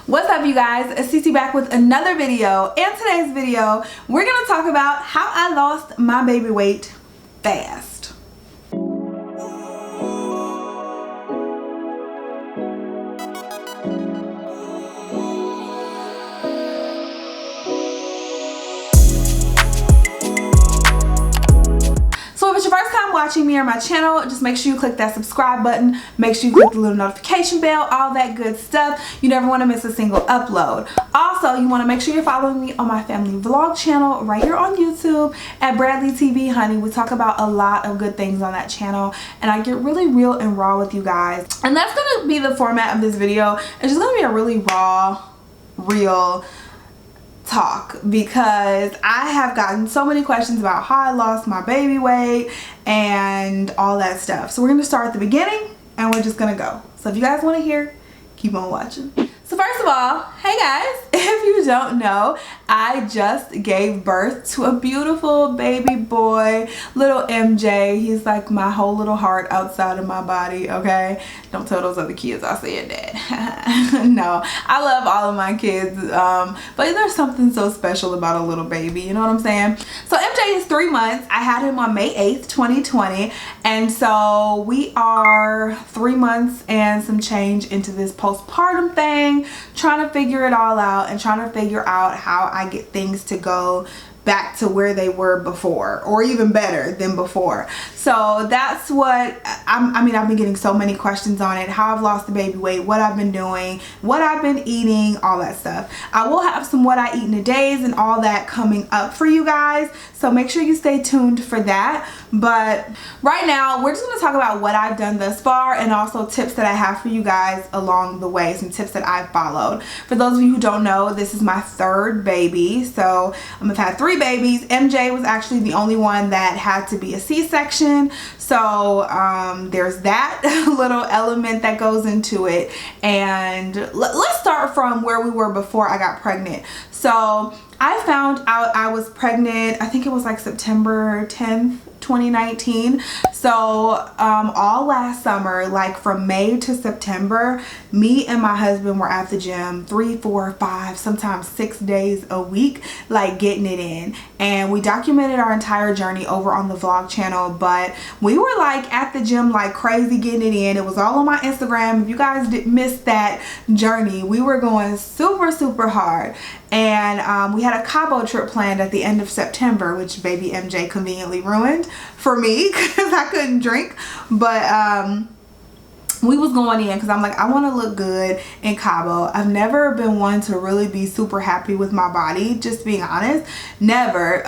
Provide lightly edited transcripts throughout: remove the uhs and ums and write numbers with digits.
What's up, you guys? It's Cece back with another video. In today's video, we're gonna talk about how I lost my baby weight fast. So if it's your first time watching me or my channel, just make sure you click that subscribe button, make sure you click the little notification bell, all that good stuff. You never want to miss a single upload. Also, you want to make sure you're following me on my family vlog channel right here on YouTube at Bradley TV, honey. We talk about a lot of good things on that channel, and I get really real and raw with you guys. And that's going to be the format of this video. It's just going to be a really raw, real talk, because I have gotten so many questions about how I lost my baby weight and all that stuff. So we're going to start at the beginning and we're just going to go. So if you guys want to hear, keep on watching. So first of all, hey guys, if you don't know, I just gave birth to a beautiful baby boy, little MJ. He's like my whole little heart outside of my body, okay? Don't tell those other kids I said that. No, I love all of my kids, but there's something so special about a little baby, you know what I'm saying? So MJ is 3 months. I had him on May 8th, 2020, and so we are 3 months and some change into this postpartum thing, trying to figure it all out and trying to figure out how I get things to go back to where they were before, or even better than before. So that's what I mean, I've been getting so many questions on it, how I've lost the baby weight, what I've been doing, what I've been eating, all that stuff. I will have some what I eat in a days and all that coming up for you guys, so make sure you stay tuned for that. But right now we're just going to talk about what I've done thus far and also tips that I have for you guys along the way, some tips that I've followed. For those of you who don't know, this is my third baby, so I've had 3 babies. MJ was actually the only one that had to be a C-section, so there's that little element that goes into it. And let's start from where we were before I got pregnant. So I found out I was pregnant, I think it was like September 10th, 2019. So all last summer, like from May to September, me and my husband were at the gym 3, 4, 5, sometimes 6 days a week, like getting it in. And we documented our entire journey over on the vlog channel, but we were like at the gym like crazy getting it in. It was all on my Instagram. If you guys didn't miss that journey, we were going super hard. And we had a Cabo trip planned at the end of September, which baby MJ conveniently ruined for me because I couldn't drink. But we was going in because I'm like, I want to look good in Cabo. I've never been one to really be super happy with my body, just being honest. Never.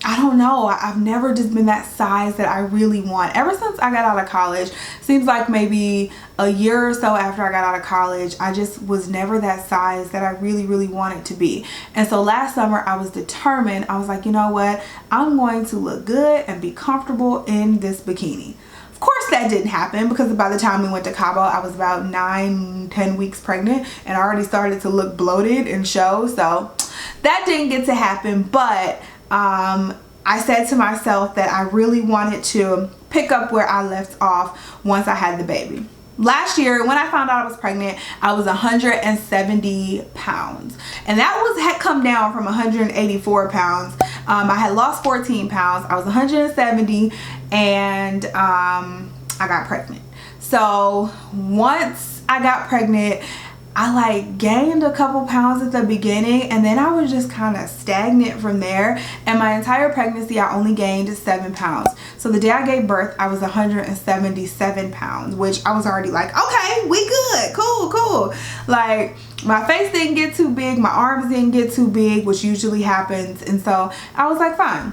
I don't know. I've never just been that size that I really want. Ever since I got out of college, seems like maybe a year or so after I got out of college, I just was never that size that I really wanted to be. And so last summer I was determined. I was like, you know what? I'm going to look good and be comfortable in this bikini. Of course that didn't happen, because by the time we went to Cabo, I was about 9-10 weeks pregnant and I already started to look bloated and show. So that didn't get to happen, but I said to myself that I really wanted to pick up where I left off once I had the baby. Last year, when I found out I was pregnant, I was 170 pounds. And that had come down from 184 pounds. I had lost 14 pounds. I was 170 and I got pregnant. So once I got pregnant, I like gained a couple pounds at the beginning, and then I was just kind of stagnant from there. And my entire pregnancy I only gained 7 pounds. So the day I gave birth I was 177 pounds, which I was already like, okay, we good, cool. Like my face didn't get too big, my arms didn't get too big, which usually happens, and so I was like, fine.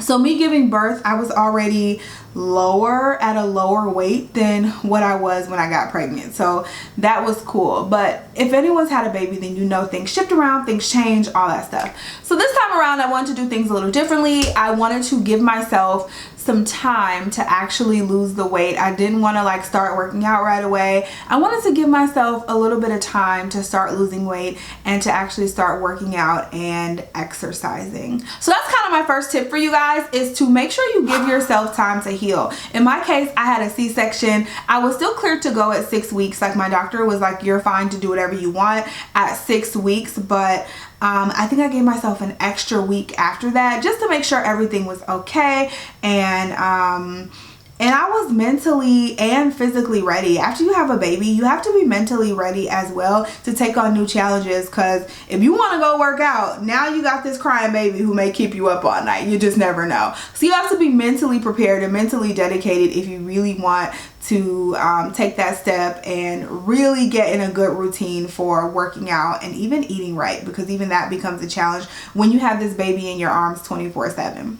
So me giving birth, I was already at a lower weight than what I was when I got pregnant. So that was cool. But if anyone's had a baby, then you know things shift around, things change, all that stuff. So this time around, I wanted to do things a little differently. I wanted to give myself some time to actually lose the weight. I didn't want to like start working out right away. I wanted to give myself a little bit of time to start losing weight and to actually start working out and exercising. So that's kind of my first tip for you guys, is to make sure you give yourself time to heal. In my case, I had a C-section. I was still cleared to go at 6 weeks. Like, my doctor was like, you're fine to do whatever you want at 6 weeks, but I think I gave myself an extra week after that just to make sure everything was okay, and I was mentally and physically ready. After you have a baby, you have to be mentally ready as well to take on new challenges, because if you want to go work out, now you got this crying baby who may keep you up all night. You just never know. So you have to be mentally prepared and mentally dedicated if you really want to take that step and really get in a good routine for working out and even eating right, because even that becomes a challenge when you have this baby in your arms 24/7.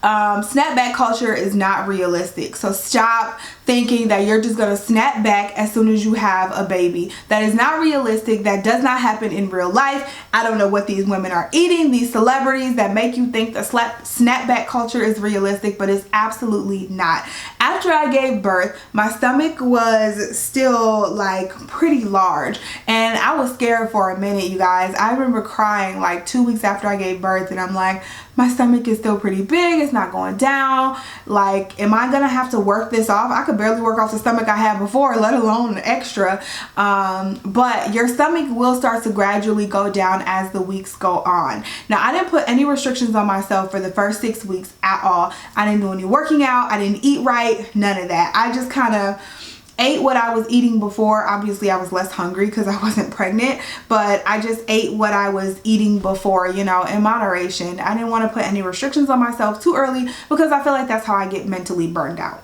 Snapback culture is not realistic, so stop thinking that you're just gonna snap back as soon as you have a baby. That is not realistic. That does not happen in real life. I don't know what these women are eating, these celebrities that make you think the snapback culture is realistic, but it's absolutely not. After I gave birth, my stomach was still like pretty large, and I was scared for a minute, you guys. I remember crying like 2 weeks after I gave birth, and I'm like, my stomach is still pretty big, it's not going down. Like, am I gonna have to work this off? I could barely work off the stomach I had before, let alone an extra. But your stomach will start to gradually go down as the weeks go on. Now, I didn't put any restrictions on myself for the first 6 weeks at all. I didn't do any working out, I didn't eat right, none of that. I just kind of ate what I was eating before. Obviously, I was less hungry because I wasn't pregnant, but I just ate what I was eating before, you know, in moderation. I didn't want to put any restrictions on myself too early, because I feel like that's how I get mentally burned out.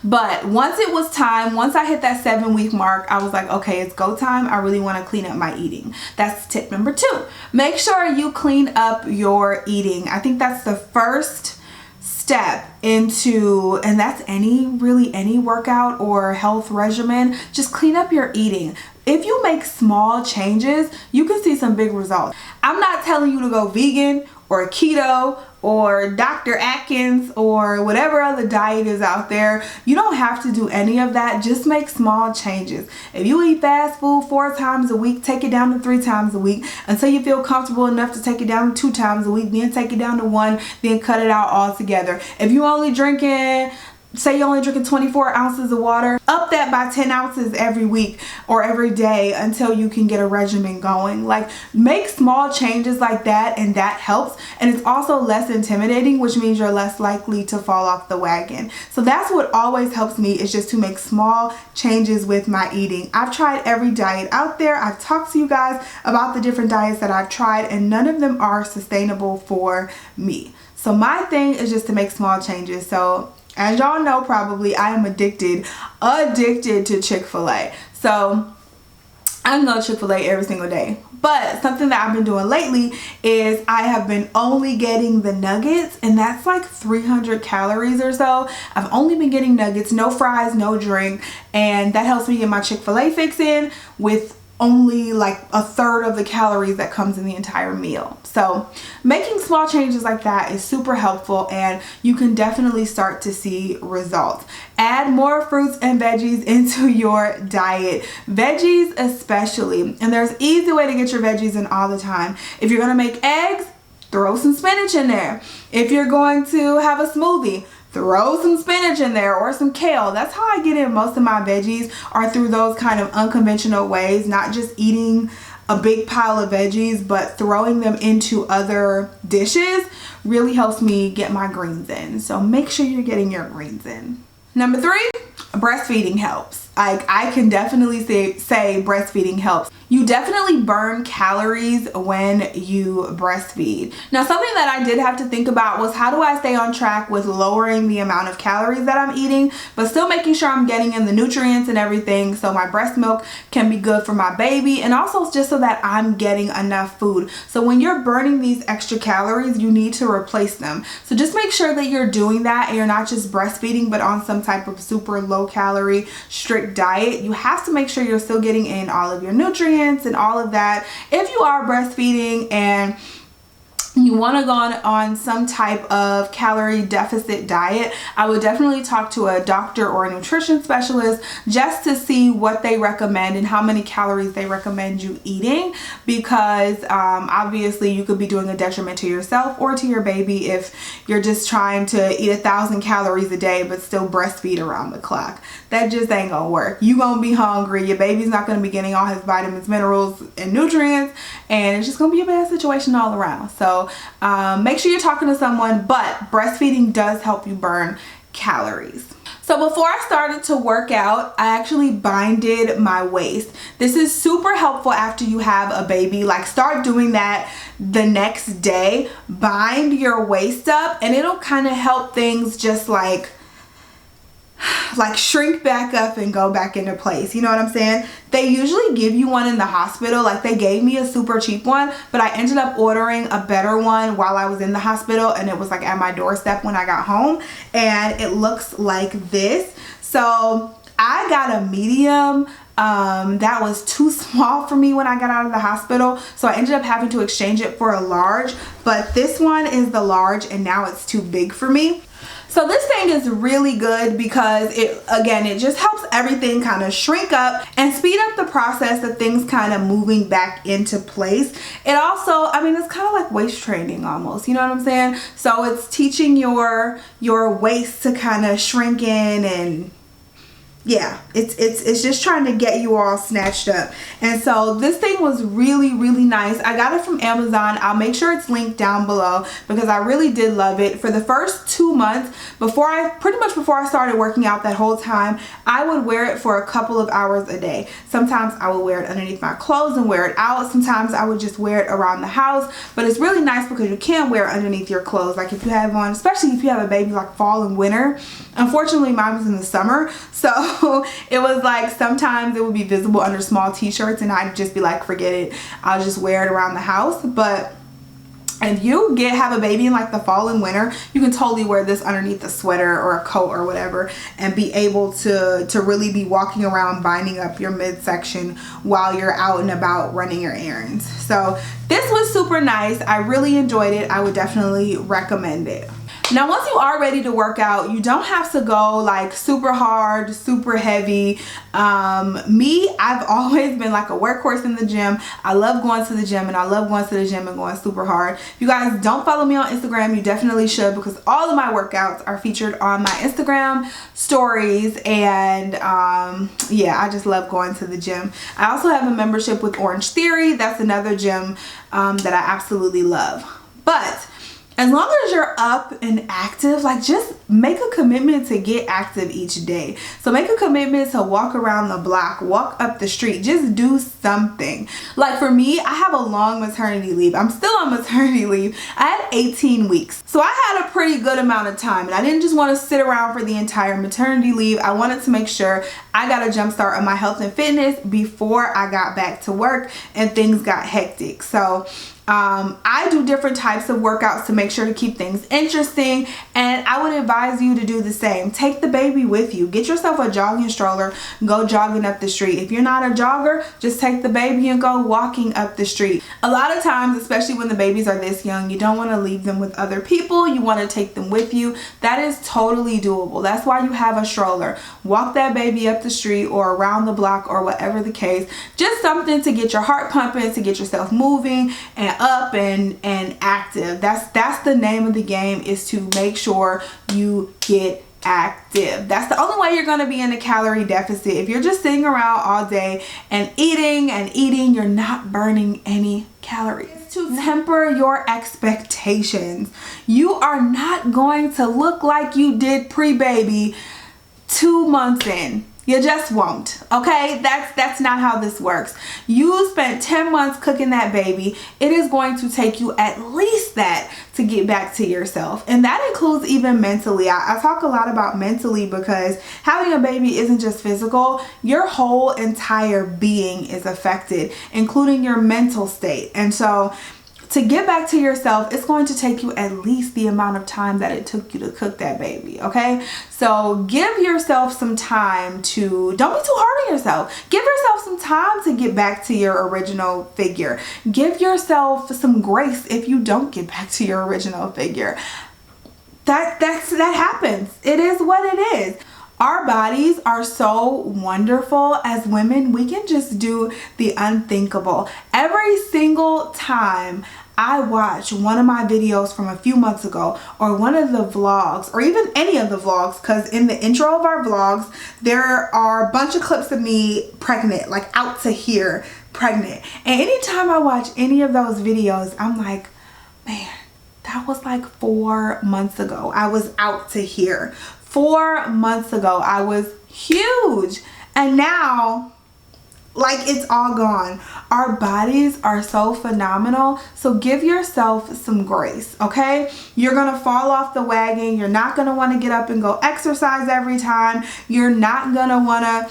But once it was time, once I hit that 7-week mark, I was like, okay, it's go time. I really want to clean up my eating. That's tip number 2. Make sure you clean up your eating. I think that's the first step into, and that's really any workout or health regimen. Just clean up your eating. If you make small changes, you can see some big results. I'm not telling you to go vegan or keto or Dr. Atkins or whatever other diet is out there. You don't have to do any of that. Just make small changes. If you eat fast food 4 times a week, take it down to 3 times a week until you feel comfortable enough to take it down to 2 times a week, then take it down to 1, then cut it out altogether. If you only drinking, say you're only drinking 24 ounces of water, up that by 10 ounces every week or every day until you can get a regimen going. Like, make small changes like that, and that helps. And it's also less intimidating, which means you're less likely to fall off the wagon. So that's what always helps me, is just to make small changes with my eating. I've tried every diet out there. I've talked to you guys about the different diets that I've tried, and none of them are sustainable for me. So my thing is just to make small changes. So as y'all know, probably, I am addicted to Chick-fil-A. So I can go to Chick-fil-A every single day. But something that I've been doing lately is I have been only getting the nuggets, and that's like 300 calories or so. I've only been getting nuggets, no fries, no drink, and that helps me get my Chick-fil-A fix in with only like 1/3 of the calories that comes in the entire meal. So making small changes like that is super helpful, and you can definitely start to see results. Add more fruits and veggies into your diet, veggies especially, and there's an easy way to get your veggies in all the time. If you're gonna make eggs, throw some spinach in there. If you're going to have a smoothie, throw some spinach in there or some kale. That's how I get in most of my veggies, are through those kind of unconventional ways, not just eating a big pile of veggies, but throwing them into other dishes really helps me get my greens in. So make sure you're getting your greens in. Number 3, breastfeeding helps. Like, I can definitely say breastfeeding helps. You definitely burn calories when you breastfeed. Now, something that I did have to think about was, how do I stay on track with lowering the amount of calories that I'm eating, but still making sure I'm getting in the nutrients and everything so my breast milk can be good for my baby, and also just so that I'm getting enough food. So when you're burning these extra calories, you need to replace them. So just make sure that you're doing that, and you're not just breastfeeding but on some type of super low calorie strict diet. You have to make sure you're still getting in all of your nutrients and all of that. If you are breastfeeding and you want to go on some type of calorie deficit diet, I would definitely talk to a doctor or a nutrition specialist just to see what they recommend and how many calories they recommend you eating, because obviously you could be doing a detriment to yourself or to your baby if you're just trying to eat 1,000 calories a day but still breastfeed around the clock. That just ain't gonna work. You gonna be hungry, your baby's not gonna be getting all his vitamins, minerals, and nutrients, and it's just gonna be a bad situation all around. So make sure you're talking to someone, but breastfeeding does help you burn calories. So before I started to work out, I actually binded my waist. This is super helpful after you have a baby. Like, start doing that the next day. Bind your waist up and it'll kind of help things just like shrink back up and go back into place. You know what I'm saying? They usually give you one in the hospital. Like, they gave me a super cheap one, but I ended up ordering a better one while I was in the hospital, and it was like at my doorstep when I got home, and it looks like this. So I got a medium. That was too small for me when I got out of the hospital, so I ended up having to exchange it for a large, but this one is the large and now it's too big for me. So this thing is really good because it just helps everything kind of shrink up and speed up the process of things kind of moving back into place. It also, I mean, it's kind of like waist training almost, you know what I'm saying? So it's teaching your waist to kind of shrink in, and yeah, it's just trying to get you all snatched up. And so this thing was really, really nice. I got it from Amazon. I'll make sure it's linked down below because I really did love it. For the first 2 months, pretty much before I started working out, that whole time, I would wear it for a couple of hours a day. Sometimes I would wear it underneath my clothes and wear it out. Sometimes I would just wear it around the house. But it's really nice because you can wear it underneath your clothes. Like, if you have on, especially if you have a baby, like fall and winter. Unfortunately, mine was in the summer, so it was like sometimes it would be visible under small t-shirts and I'd just be like, forget it, I'll just wear it around the house. But if you have a baby in like the fall and winter, you can totally wear this underneath a sweater or a coat or whatever and be able to really be walking around binding up your midsection while you're out and about running your errands. So this was super nice. I really enjoyed it. I would definitely recommend it. Now, once you are ready to work out, you don't have to go like super hard, super heavy. I've always been like a workhorse in the gym. I love going to the gym, and I love going to the gym and going super hard. If you guys don't follow me on Instagram, you definitely should, because all of my workouts are featured on my Instagram stories. And yeah, I just love going to the gym. I also have a membership with Orange Theory. That's another gym that I absolutely love. But as long as you're up and active, like, just make a commitment to get active each day. So make a commitment to walk around the block, walk up the street, just do something. Like, for me, I have a long maternity leave. I'm still on maternity leave. I had 18 weeks. So I had a pretty good amount of time, and I didn't just want to sit around for the entire maternity leave. I wanted to make sure I got a jump start on my health and fitness before I got back to work and things got hectic. So I do different types of workouts to make sure to keep things interesting, and I would advise you to do the same. Take the baby with you. Get yourself a jogging stroller, go jogging up the street. If you're not a jogger, just take the baby and go walking up the street. A lot of times, especially when the babies are this young, you don't want to leave them with other people. You want to take them with you. That is totally doable. That's why you have a stroller. Walk that baby up the street or around the block or whatever the case. Just something to get your heart pumping, to get yourself moving and up and active. That's the name of the game, is to make sure you get active. That's the only way you're going to be in a calorie deficit. If you're just sitting around all day and eating, you're not burning any calories. To temper your expectations, you are not going to look like you did pre-baby 2 months in. You just won't, okay? That's not how this works. You spent 10 months cooking that baby. It is going to take you at least that to get back to yourself. And that includes even mentally. I talk a lot about mentally because having a baby isn't just physical. Your whole entire being is affected, including your mental state. And so to get back to yourself, it's going to take you at least the amount of time that it took you to cook that baby, okay? So give yourself some time to, don't be too hard on yourself. Give yourself some time to get back to your original figure. Give yourself some grace if you don't get back to your original figure. That happens. It is what it is. Our bodies are so wonderful as women. We can just do the unthinkable. Every single time I watch one of my videos from a few months ago, or one of the vlogs, or even any of the vlogs, because in the intro of our vlogs, there are a bunch of clips of me pregnant, like out to here, pregnant. And anytime I watch any of those videos, I'm like, man, that was like 4 months ago. I was out to here. 4 months ago, I was huge. And now, like, it's all gone. Our bodies are so phenomenal. So give yourself some grace, okay? You're gonna fall off the wagon. You're not gonna wanna get up and go exercise every time. You're not gonna wanna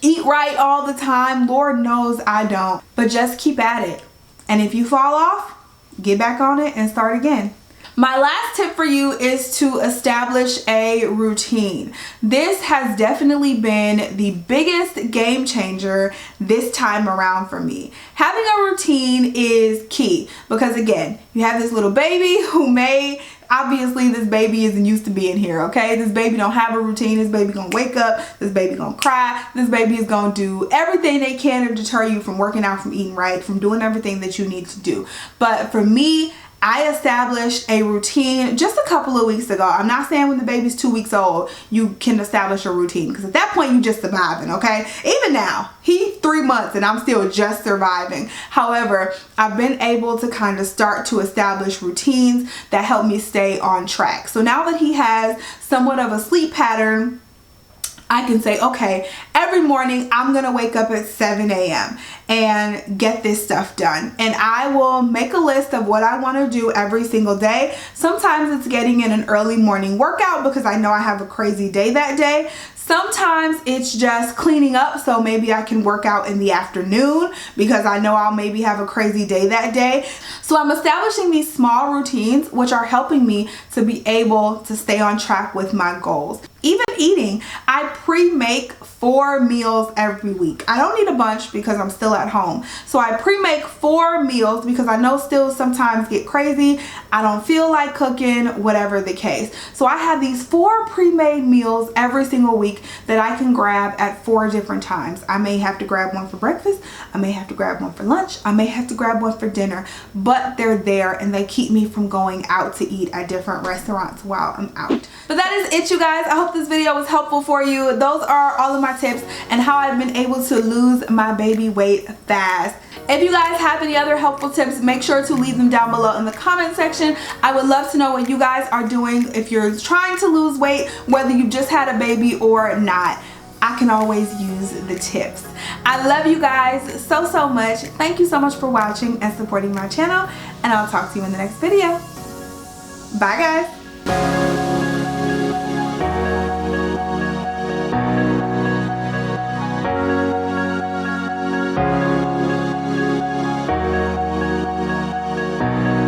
eat right all the time. Lord knows I don't. But just keep at it. And if you fall off, get back on it and start again. My last tip for you is to establish a routine. This has definitely been the biggest game changer this time around for me. Having a routine is key because, again, you have this little baby who obviously this baby isn't used to being here, okay? This baby don't have a routine. This baby gonna wake up, this baby gonna cry, this baby is gonna do everything they can to deter you from working out, from eating right, from doing everything that you need to do. But for me, I established a routine just a couple of weeks ago. I'm not saying when the baby's 2 weeks old you can establish a routine, because at that point you're just surviving, okay? Even now, he's 3 months and I'm still just surviving. However, I've been able to kind of start to establish routines that help me stay on track. So now that he has somewhat of a sleep pattern, I can say, okay, every morning I'm gonna wake up at 7 a.m. and get this stuff done. And I will make a list of what I wanna do every single day. Sometimes it's getting in an early morning workout because I know I have a crazy day that day. Sometimes it's just cleaning up, so maybe I can work out in the afternoon because I know I'll maybe have a crazy day that day. So I'm establishing these small routines which are helping me to be able to stay on track with my goals. Even eating, I pre-make 4 meals every week. I don't need a bunch because I'm still at home. So I pre-make 4 meals because I know still sometimes get crazy. I don't feel like cooking, whatever the case. So I have these 4 pre-made meals every single week that I can grab at 4 different times. I may have to grab one for breakfast. I may have to grab one for lunch. I may have to grab one for dinner, but they're there and they keep me from going out to eat at different restaurants while I'm out. But that is it, you guys. I hope this video was helpful for you. Those are all of my tips and how I've been able to lose my baby weight fast. If you guys have any other helpful tips, make sure to leave them down below in the comment section. I would love to know what you guys are doing if you're trying to lose weight, whether you just had a baby or not. I can always use the tips. I love you guys so much. Thank you so much for watching and supporting my channel, and I'll talk to you in the next video. Bye, guys.